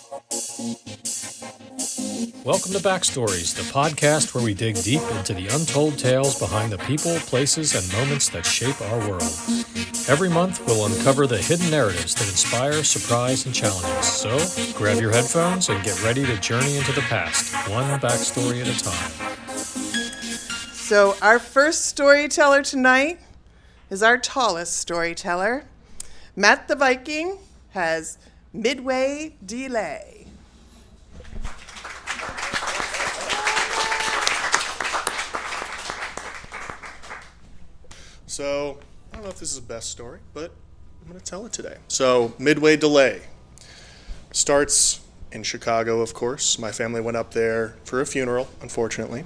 Welcome to Backstories, the podcast where we dig deep into the untold tales behind the people, places, and moments that shape our world. Every month, we'll uncover the hidden narratives that inspire, surprise, and challenge us. So, grab your headphones and get ready to journey into the past, one backstory at a time. So, our first storyteller tonight is our tallest storyteller. Matt the Viking has Midway delay. So, I don't know if this is the best story, but I'm going to tell it today. So, Midway delay starts in Chicago, of course. My family went up there for a funeral, unfortunately.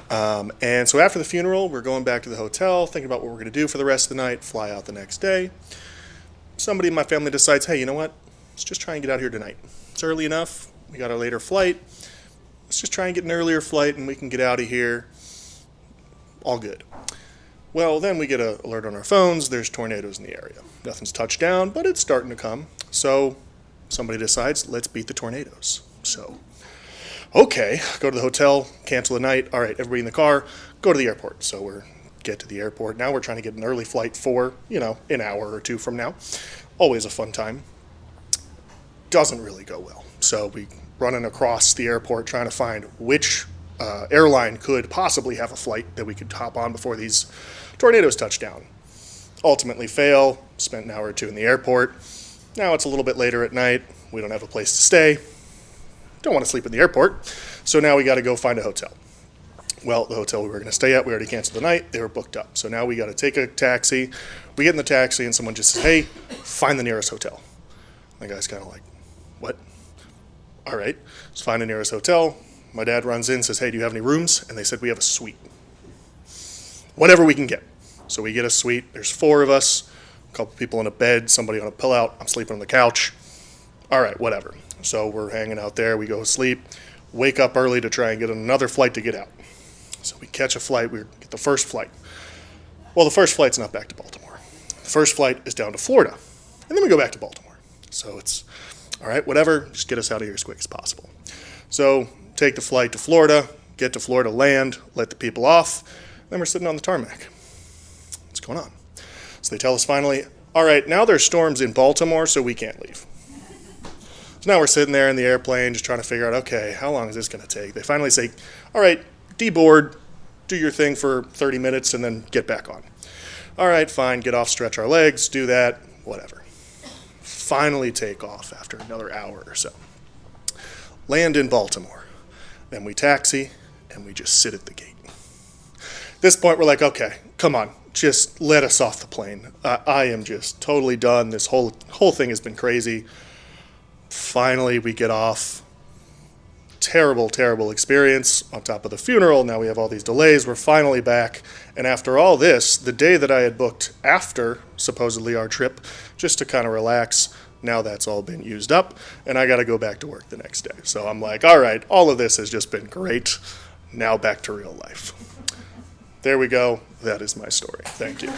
And so after the funeral, we're going back to the hotel, thinking about what we're going to do for the rest of the night, fly out the next day. Somebody in my family decides, hey, you know what? Let's just try and get out here tonight. It's early enough. We got a later flight. Let's just try and get an earlier flight and we can get out of here. All good. Well, then we get an alert on our phones. There's tornadoes in the area. Nothing's touched down, but it's starting to come. So somebody decides, let's beat the tornadoes. So, okay, go to the hotel, cancel the night. All right, everybody in the car, go to the airport. So we get to the airport. Now we're trying to get an early flight for, an hour or two from now. Always a fun time. Doesn't really go well. So we running across the airport trying to find which airline could possibly have a flight that we could hop on before these tornadoes touch down. Ultimately fail, spent an hour or two in the airport. Now it's a little bit later at night. We don't have a place to stay. Don't want to sleep in the airport. So now we got to go find a hotel. Well, the hotel we were going to stay at, we already canceled the night. They were booked up. So now we got to take a taxi. We get in the taxi and someone just says, hey, find the nearest hotel. The guy's kind of like, what? All right, let's find the nearest hotel. My dad runs in, says, hey, do you have any rooms? And they said, we have a suite. Whatever we can get. So we get a suite. There's 4 of us, a couple people in a bed, somebody on a pullout. I'm sleeping on the couch. All right, whatever. So we're hanging out there. We go to sleep, wake up early to try and get another flight to get out. So we catch a flight. We get the first flight. Well, the first flight's not back to Baltimore. The first flight is down to Florida. And then we go back to Baltimore. So it's, all right, whatever. Just get us out of here as quick as possible. So take the flight to Florida, get to Florida, land, let the people off. Then we're sitting on the tarmac. What's going on? So they tell us finally, all right, now there's storms in Baltimore, so we can't leave. So now we're sitting there in the airplane just trying to figure out, okay, how long is this going to take? They finally say, all right, deboard, do your thing for 30 minutes, and then get back on. All right, fine, get off, stretch our legs, do that, whatever. Finally take off after another hour or so. Land in Baltimore. Then we taxi, and we just sit at the gate. At this point, we're like, okay, come on, just let us off the plane. I am just totally done. This whole thing has been crazy. Finally, we get off. Terrible, terrible experience on top of the funeral. Now we have all these delays. We're finally back. And after all this, the day that I had booked after, supposedly, our trip, just to kind of relax, now that's all been used up, and I got to go back to work the next day. So I'm like, all right, all of this has just been great. Now back to real life. There we go. That is my story. Thank you.